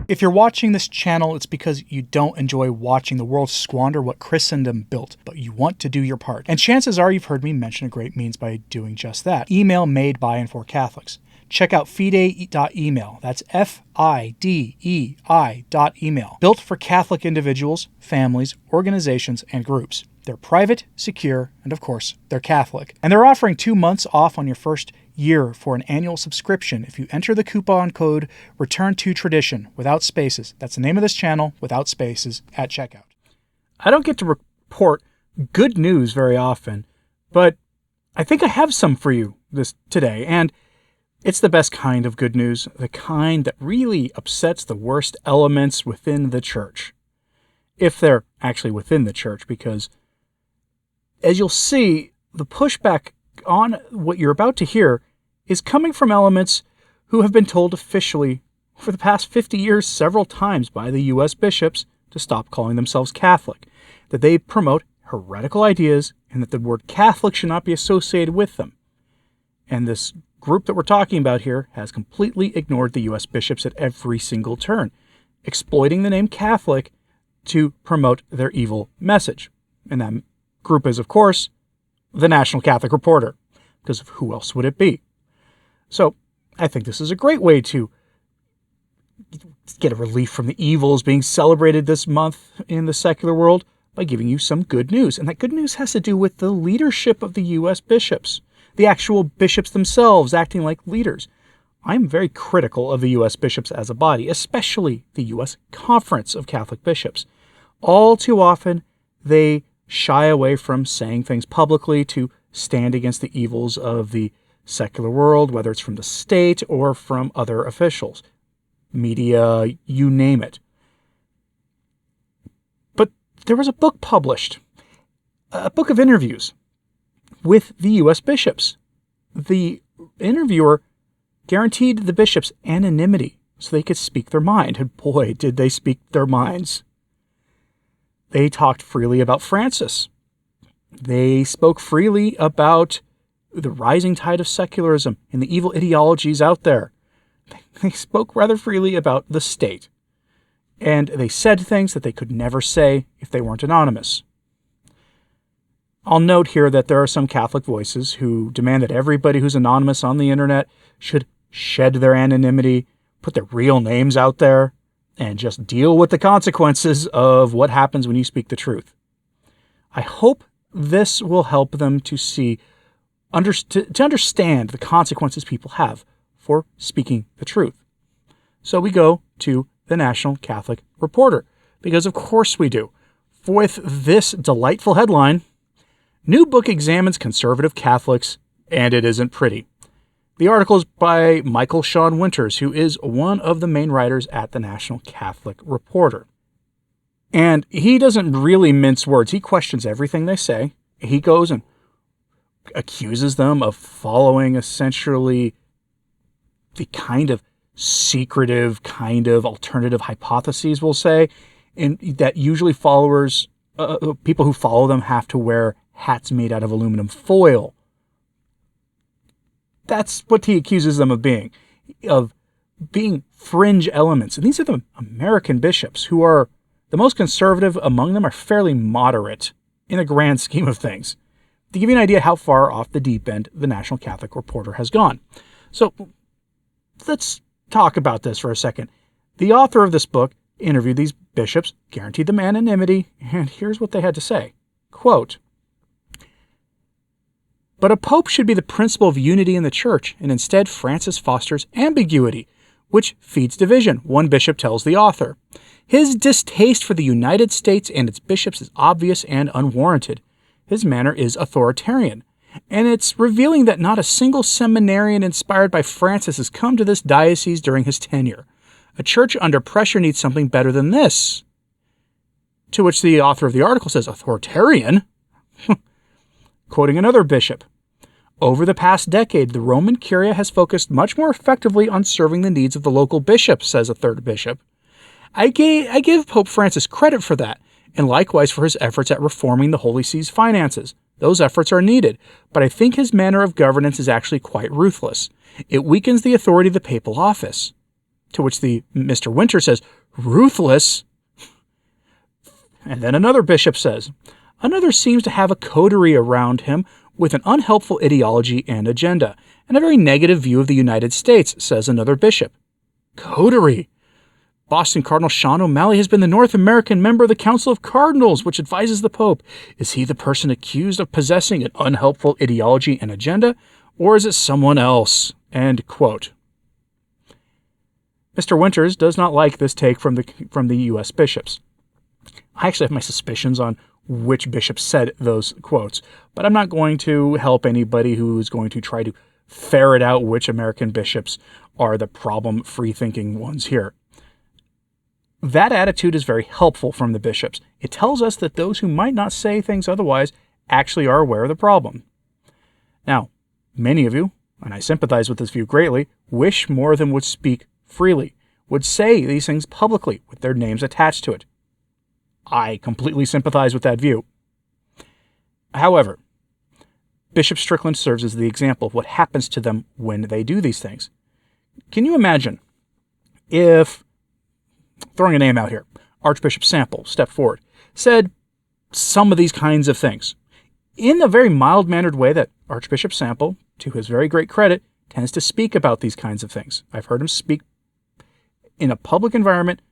If you're watching this channel, it's because you don't enjoy watching the world squander what Christendom built, but you want to do your part. And chances are you've heard me mention a great means by doing just that. Email made by and for Catholics. Check out fidei.email. That's FIDEI.email. Built for Catholic individuals, families, organizations, and groups. They're private, secure, and of course, they're Catholic. And they're offering 2 months off on your first year for an annual subscription if you enter the coupon code Return to Tradition without spaces. That's the name of this channel, without spaces, at checkout. I don't get to report good news very often, but I think I have some for you today, and it's the best kind of good news, the kind that really upsets the worst elements within the church. If they're actually within the church, because as you'll see, the pushback on what you're about to hear is coming from elements who have been told officially for the past 50 years several times by the U.S. bishops to stop calling themselves Catholic, that they promote heretical ideas and that the word Catholic should not be associated with them. And this group that we're talking about here has completely ignored the U.S. bishops at every single turn, exploiting the name Catholic to promote their evil message. And that group is, of course, the National Catholic Reporter, because of who else would it be? So I think this is a great way to get a relief from the evils being celebrated this month in the secular world by giving you some good news. And that good news has to do with the leadership of the U.S. bishops, the actual bishops themselves acting like leaders. I'm very critical of the U.S. bishops as a body, especially the U.S. Conference of Catholic Bishops. All too often, they shy away from saying things publicly to stand against the evils of the secular world, whether it's from the state or from other officials, media, you name it. But there was a book published, a book of interviews with the U.S. bishops. The interviewer guaranteed the bishops anonymity so they could speak their mind. And boy, did they speak their minds. They talked freely about Francis. They spoke freely about the rising tide of secularism and the evil ideologies out there. They spoke rather freely about the state. And they said things that they could never say if they weren't anonymous. I'll note here that there are some Catholic voices who demand that everybody who's anonymous on the internet should shed their anonymity, put their real names out there, and just deal with the consequences of what happens when you speak the truth. I hope this will help them to to understand the consequences people have for speaking the truth. So we go to the National Catholic Reporter, because of course we do. With this delightful headline, New Book Examines Conservative Catholics, and it isn't pretty. The article is by Michael Sean Winters, who is one of the main writers at the National Catholic Reporter. And he doesn't really mince words. He questions everything they say. He goes and accuses them of following essentially the kind of secretive, kind of alternative hypotheses, we'll say, and that usually followers, people who follow them have to wear hats made out of aluminum foil. That's what he accuses them of being fringe elements. And these are the American bishops who are the most conservative among them, are fairly moderate in the grand scheme of things. To give you an idea how far off the deep end the National Catholic Reporter has gone. So let's talk about this for a second. The author of this book interviewed these bishops, guaranteed them anonymity, and here's what they had to say. Quote, "But a pope should be the principle of unity in the church, and instead Francis fosters ambiguity, which feeds division," one bishop tells the author. "His distaste for the United States and its bishops is obvious and unwarranted. His manner is authoritarian, and it's revealing that not a single seminarian inspired by Francis has come to this diocese during his tenure. A church under pressure needs something better than this." To which the author of the article says, "Authoritarian?" Quoting another bishop, "Over the past decade, the Roman Curia has focused much more effectively on serving the needs of the local bishop," says a third bishop. I give Pope Francis credit for that, and likewise for his efforts at reforming the Holy See's finances. Those efforts are needed, but I think his manner of governance is actually quite ruthless. It weakens the authority of the papal office." To which the Mr. Winter says, ruthless. And then another bishop says, another seems to have a coterie around him with an unhelpful ideology and agenda, and a very negative view of the United States, says another bishop. Coterie. Boston Cardinal Sean O'Malley has been the North American member of the Council of Cardinals, which advises the Pope. Is he the person accused of possessing an unhelpful ideology and agenda, or is it someone else? End quote. Mr. Winters does not like this take from the U.S. bishops. I actually have my suspicions on which bishop said those quotes, but I'm not going to help anybody who is going to try to ferret out which American bishops are the problem free-thinking ones here. That attitude is very helpful from the bishops. It tells us that those who might not say things otherwise actually are aware of the problem. Now, many of you, and I sympathize with this view greatly, wish more than would speak freely, would say these things publicly with their names attached to it. I completely sympathize with that view. However, Bishop Strickland serves as the example of what happens to them when they do these things. Can you imagine if, throwing a name out here, Archbishop Sample stepped forward, said some of these kinds of things in a very mild-mannered way that Archbishop Sample, to his very great credit, tends to speak about these kinds of things. I've heard him speak in a public environment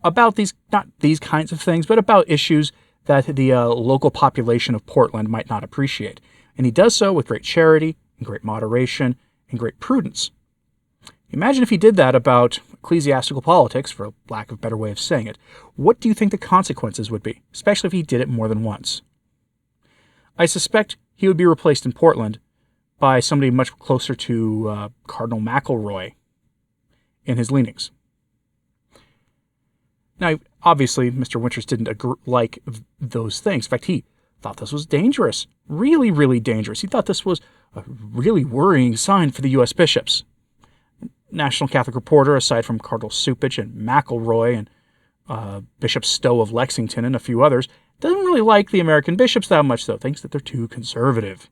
about these, not these kinds of things, but about issues that the local population of Portland might not appreciate. And he does so with great charity and great moderation and great prudence. Imagine if he did that about ecclesiastical politics, for lack of a better way of saying it. What do you think the consequences would be, especially if he did it more than once? I suspect he would be replaced in Portland by somebody much closer to Cardinal McElroy in his leanings. Now, obviously, Mr. Winters didn't like those things. In fact, he thought this was dangerous. Really, really dangerous. He thought this was a really worrying sign for the U.S. bishops. National Catholic Reporter, aside from Cardinal Supich and McElroy and Bishop Stowe of Lexington and a few others, doesn't really like the American bishops that much, though. Thinks that they're too conservative.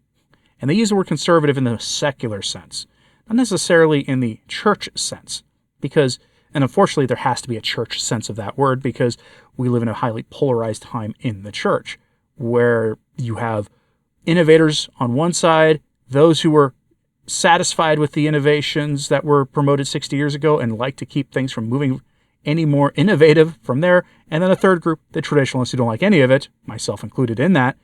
And they use the word conservative in the secular sense, not necessarily in the church sense, because, and unfortunately there has to be a church sense of that word, because we live in a highly polarized time in the church, where you have innovators on one side, those who were satisfied with the innovations that were promoted 60 years ago and like to keep things from moving any more innovative from there, and then a third group, the traditionalists who don't like any of it, myself included in that,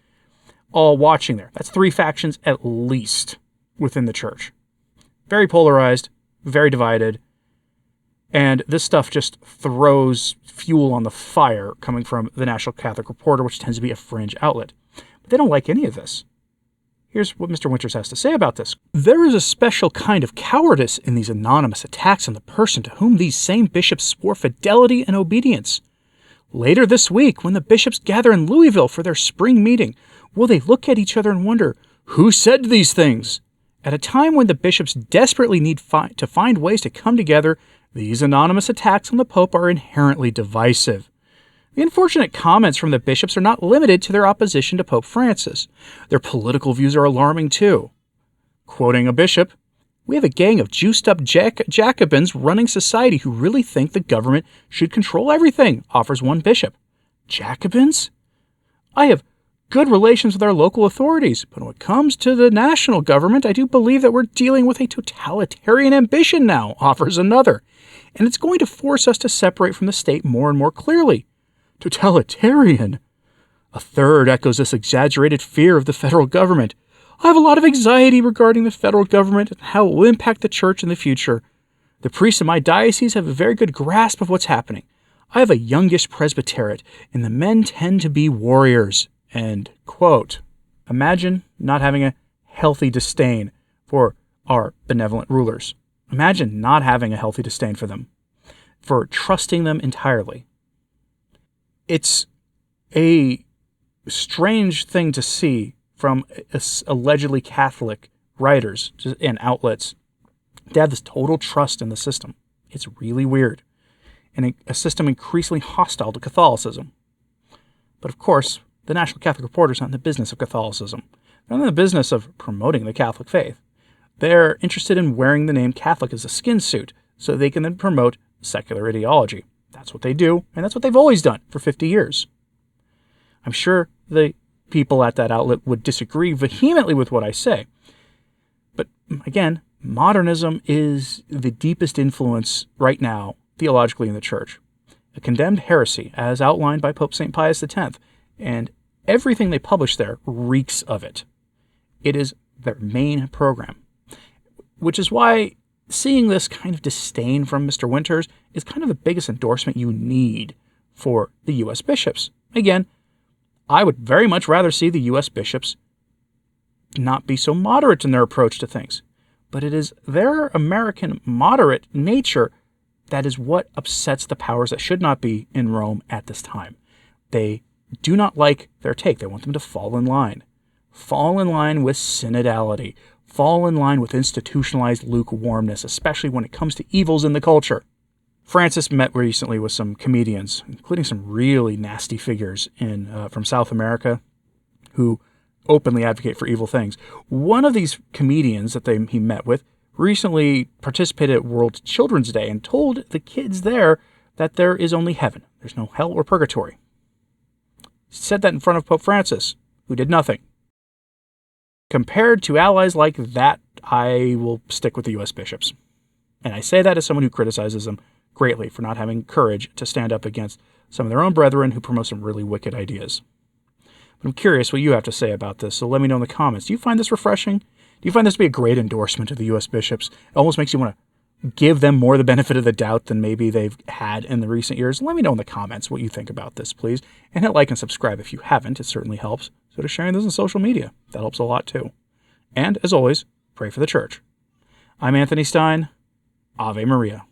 all watching there. That's three factions at least within the church. Very polarized, very divided, and this stuff just throws fuel on the fire coming from the National Catholic Reporter, which tends to be a fringe outlet. But they don't like any of this. Here's what Mr. Winters has to say about this. There is a special kind of cowardice in these anonymous attacks on the person to whom these same bishops swore fidelity and obedience. Later this week, when the bishops gather in Louisville for their spring meeting, will they look at each other and wonder, who said these things? At a time when the bishops desperately need to find ways to come together, these anonymous attacks on the Pope are inherently divisive. The unfortunate comments from the bishops are not limited to their opposition to Pope Francis. Their political views are alarming too. Quoting a bishop, "We have a gang of juiced-up Jacobins running society who really think the government should control everything," offers one bishop. Jacobins? I have good relations with our local authorities, but when it comes to the national government, I do believe that we're dealing with a totalitarian ambition now, offers another. And it's going to force us to separate from the state more and more clearly. Totalitarian. A third echoes this exaggerated fear of the federal government. I have a lot of anxiety regarding the federal government and how it will impact the church in the future. The priests in my diocese have a very good grasp of what's happening. I have a youngish presbyterate, and the men tend to be warriors. End quote. Imagine not having a healthy disdain for our benevolent rulers. Imagine not having a healthy disdain for them, for trusting them entirely. It's a strange thing to see from allegedly Catholic writers and outlets to have this total trust in the system. It's really weird, and a system increasingly hostile to Catholicism. But of course, the National Catholic Reporter is not in the business of Catholicism. They're not in the business of promoting the Catholic faith. They're interested in wearing the name Catholic as a skin suit so they can then promote secular ideology. That's what they do, and that's what they've always done for 50 years. I'm sure the people at that outlet would disagree vehemently with what I say. But again, modernism is the deepest influence right now theologically in the church. A condemned heresy, as outlined by Pope St. Pius X, and everything they publish there reeks of it. It is their main program, which is why seeing this kind of disdain from Mr. Winters is kind of the biggest endorsement you need for the U.S. bishops. Again, I would very much rather see the U.S. bishops not be so moderate in their approach to things. But it is their American moderate nature that is what upsets the powers that should not be in Rome at this time. They do not like their take. They want them to fall in line. Fall in line with synodality. Fall in line with institutionalized lukewarmness, especially when it comes to evils in the culture. Francis met recently with some comedians, including some really nasty figures from South America who openly advocate for evil things. One of these comedians that he met with recently participated at World Children's Day and told the kids there that there is only heaven. There's no hell or purgatory. He said that in front of Pope Francis, who did nothing. Compared to allies like that, I will stick with the U.S. bishops. And I say that as someone who criticizes them greatly for not having courage to stand up against some of their own brethren who promote some really wicked ideas. But I'm curious what you have to say about this, so let me know in the comments. Do you find this refreshing? Do you find this to be a great endorsement of the U.S. bishops? It almost makes you want to give them more the benefit of the doubt than maybe they've had in the recent years. Let me know in the comments what you think about this, please. And hit like and subscribe if you haven't. It certainly helps. So to sharing this on social media. That helps a lot too. And, as always, pray for the church. I'm Anthony Stine. Ave Maria.